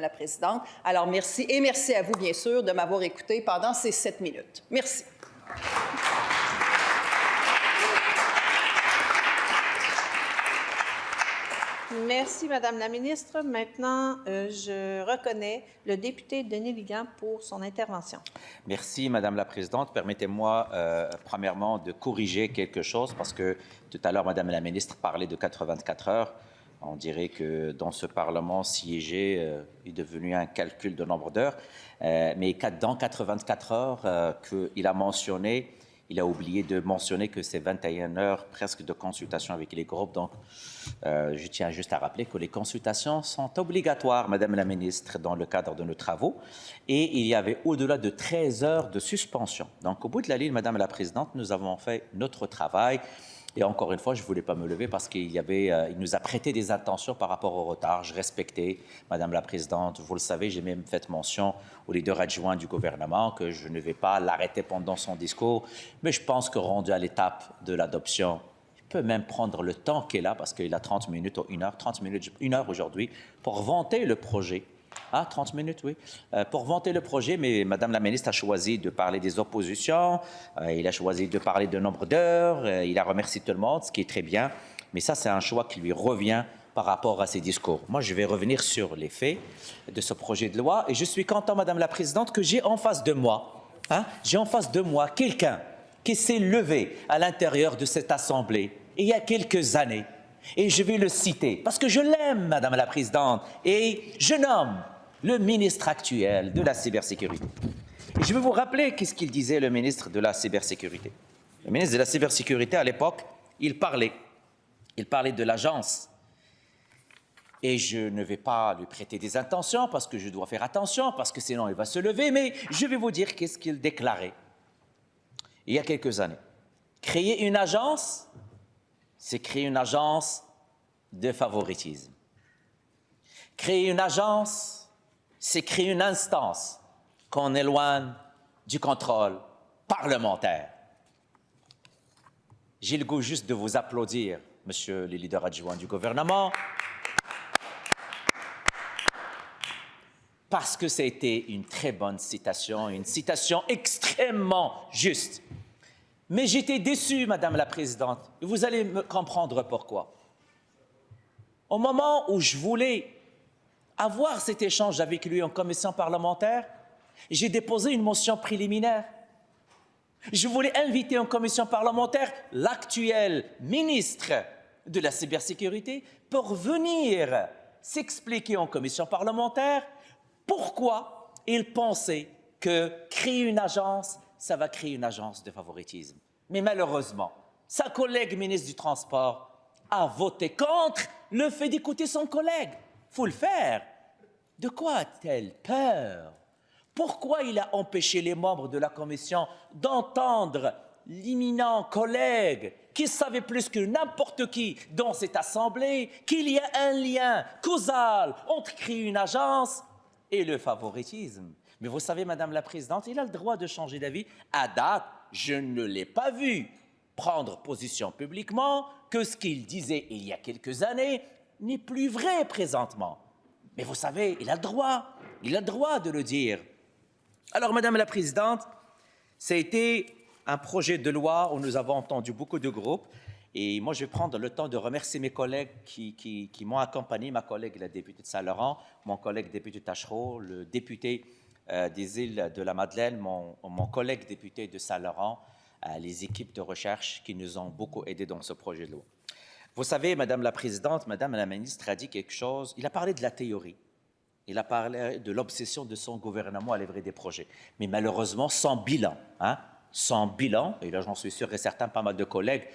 la Présidente. Alors, merci et merci à vous, bien sûr, de m'avoir écouté pendant ces 7 minutes. Merci. Merci, Madame la ministre. Maintenant, je reconnais le député Denis Ligan pour son intervention. Merci, Madame la Présidente. Permettez-moi, premièrement, de corriger quelque chose, parce que tout à l'heure, Madame la ministre parlait de 84 heures. On dirait que dans ce Parlement, siéger est devenu un calcul de nombre d'heures. Mais dans 84 heures qu'il a mentionné, il a oublié de mentionner que c'est 21 heures presque de consultation avec les groupes. Donc, je tiens juste à rappeler que les consultations sont obligatoires, Madame la ministre, dans le cadre de nos travaux. Et il y avait au-delà de 13 heures de suspension. Donc, au bout de la ligne, Madame la Présidente, nous avons fait notre travail. Et encore une fois, je ne voulais pas me lever parce qu'il nous a prêté des attentions par rapport au retard. Je respectais, Madame la Présidente, vous le savez, j'ai même fait mention au leader adjoint du gouvernement que je ne vais pas l'arrêter pendant son discours. Mais je pense que rendu à l'étape de l'adoption, il peut même prendre le temps qu'il a, parce qu'il a 30 minutes ou 1 heure, 30 minutes, 1 heure aujourd'hui, pour vanter le projet. Ah, 30 minutes, oui. Pour vanter le projet, mais Madame la ministre a choisi de parler des oppositions, il a choisi de parler de nombre d'heures, il a remercié tout le monde, ce qui est très bien. Mais ça, c'est un choix qui lui revient par rapport à ses discours. Moi, je vais revenir sur les faits de ce projet de loi et je suis content, Madame la Présidente, que j'ai en face de moi, quelqu'un qui s'est levé à l'intérieur de cette Assemblée il y a quelques années. Et je vais le citer, parce que je l'aime, Madame la Présidente, et je nomme le ministre actuel de la cybersécurité. Et je vais vous rappeler qu'est-ce qu'il disait, le ministre de la cybersécurité. Le ministre de la cybersécurité, à l'époque, il parlait de l'agence. Et je ne vais pas lui prêter des intentions, parce que je dois faire attention, parce que sinon il va se lever, mais je vais vous dire qu'est-ce qu'il déclarait il y a quelques années. Créer une agence, c'est créer une agence de favoritisme. Créer une agence, c'est créer une instance qu'on éloigne du contrôle parlementaire. J'ai le goût juste de vous applaudir, Monsieur le leader adjoint du gouvernement, parce que c'était une très bonne citation, une citation extrêmement juste. Mais j'étais déçu, Madame la Présidente, et vous allez me comprendre pourquoi. Au moment où je voulais avoir cet échange avec lui en commission parlementaire, j'ai déposé une motion préliminaire. Je voulais inviter en commission parlementaire l'actuel ministre de la cybersécurité pour venir s'expliquer en commission parlementaire pourquoi il pensait que créer une agence, ça va créer une agence de favoritisme. Mais malheureusement, sa collègue ministre du Transport a voté contre le fait d'écouter son collègue. Il faut le faire. De quoi a-t-elle peur? Pourquoi il a empêché les membres de la commission d'entendre l'imminent collègue qui savait plus que n'importe qui dans cette assemblée qu'il y a un lien causal entre créer une agence et le favoritisme? Mais vous savez, Madame la Présidente, il a le droit de changer d'avis. À date, je ne l'ai pas vu prendre position publiquement que ce qu'il disait il y a quelques années n'est plus vrai présentement. Mais vous savez, il a le droit de le dire. Alors, Madame la Présidente, ça a été un projet de loi où nous avons entendu beaucoup de groupes. Et moi, je vais prendre le temps de remercier mes collègues qui m'ont accompagné, ma collègue la députée de Saint-Laurent, mon collègue député Tachereau, le député des îles de la Madeleine, mon collègue député de Saint-Laurent, les équipes de recherche qui nous ont beaucoup aidés dans ce projet de loi. Vous savez, Madame la Présidente, Madame la Ministre a dit quelque chose, il a parlé de la théorie, il a parlé de l'obsession de son gouvernement à livrer des projets, mais malheureusement sans bilan, sans bilan, et là j'en suis sûr et certain, pas mal de collègues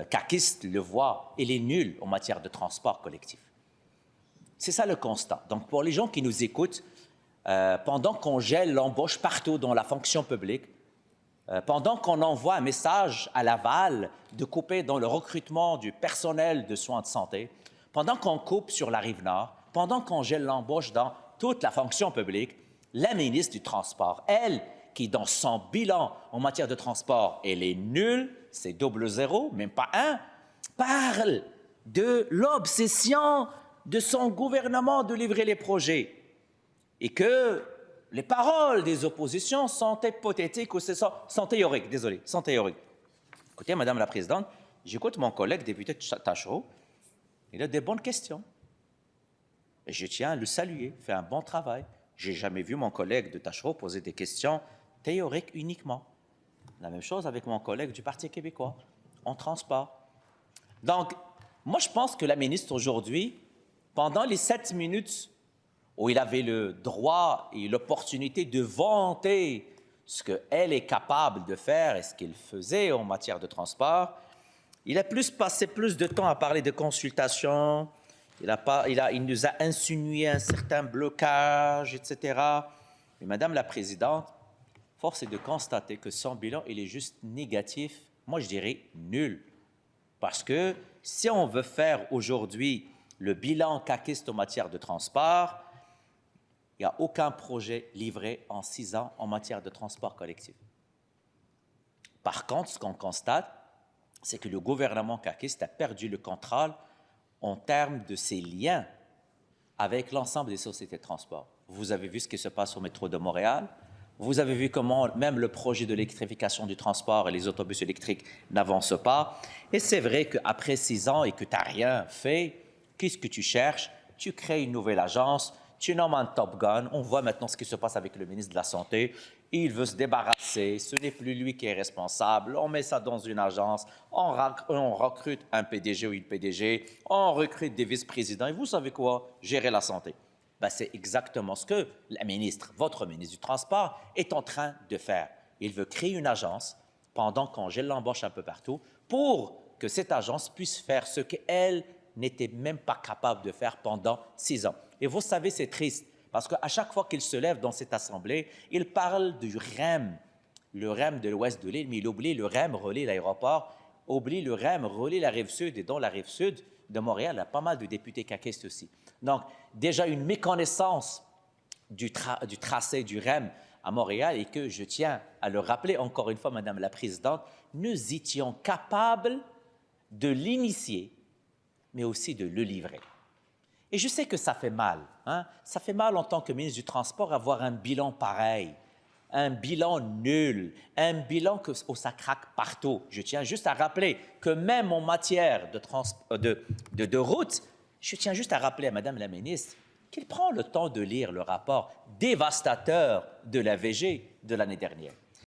caquistes le voient, il est nul en matière de transport collectif. C'est ça le constat. Donc pour les gens qui nous écoutent, pendant qu'on gèle l'embauche partout dans la fonction publique, pendant qu'on envoie un message à l'aval de couper dans le recrutement du personnel de soins de santé, pendant qu'on coupe sur la Rive-Nord, pendant qu'on gèle l'embauche dans toute la fonction publique, la ministre du Transport, elle, qui dans son bilan en matière de transport, elle est nulle, c'est 00, même pas 1, parle de l'obsession de son gouvernement de livrer les projets. et que les paroles des oppositions sont hypothétiques ou sont théoriques. Désolé, sont théoriques. Écoutez, Madame la Présidente, j'écoute mon collègue député Tachereau. Il a des bonnes questions. Et je tiens à le saluer, il fait un bon travail. Je n'ai jamais vu mon collègue de Tachereau poser des questions théoriques uniquement. La même chose avec mon collègue du Parti québécois, en transport. Donc, moi, je pense que la ministre aujourd'hui, pendant les 7 minutes où il avait le droit et l'opportunité de vanter ce qu'elle est capable de faire et ce qu'il faisait en matière de transport, il a passé plus de temps à parler de consultation, il nous a insinué un certain blocage, etc. Mais Madame la Présidente, force est de constater que son bilan, il est juste négatif, moi je dirais nul. Parce que si on veut faire aujourd'hui le bilan caquiste en matière de transport, il n'y a aucun projet livré en 6 ans en matière de transport collectif. Par contre, ce qu'on constate, c'est que le gouvernement caquiste a perdu le contrôle en termes de ses liens avec l'ensemble des sociétés de transport. Vous avez vu ce qui se passe au métro de Montréal. Vous avez vu comment même le projet de l'électrification du transport et les autobus électriques n'avancent pas. Et c'est vrai qu'après 6 ans et que tu n'as rien fait, qu'est-ce que tu cherches? Tu crées une nouvelle agence, tu nommes un Top Gun. On voit maintenant ce qui se passe avec le ministre de la Santé. Il veut se débarrasser. Ce n'est plus lui qui est responsable. On met ça dans une agence. On recrute un PDG ou une PDG. On recrute des vice-présidents. Et vous savez quoi? Gérer la santé. Ben, c'est exactement ce que la ministre, votre ministre du Transport, est en train de faire. Il veut créer une agence pendant qu'on gèle l'embauche un peu partout pour que cette agence puisse faire ce qu'elle n'était même pas capable de faire pendant 6 ans. Et vous savez, c'est triste, parce qu'à chaque fois qu'il se lève dans cette Assemblée, il parle du REM, le REM de l'ouest de l'île, mais il oublie le REM relié l'aéroport, oublie le REM relié la Rive-Sud, et dans la Rive-Sud de Montréal, il y a pas mal de députés caquistes aussi. Donc, déjà une méconnaissance du tracé du REM à Montréal, et que je tiens à le rappeler encore une fois, Madame la Présidente, nous étions capables de l'initier, mais aussi de le livrer. Et je sais que ça fait mal. Hein? Ça fait mal en tant que ministre du Transport avoir un bilan pareil, un bilan nul, un bilan où ça craque partout. Je tiens juste à rappeler que même en matière de route, je tiens juste à rappeler à Madame la ministre qu'il prend le temps de lire le rapport dévastateur de la VG de l'année dernière.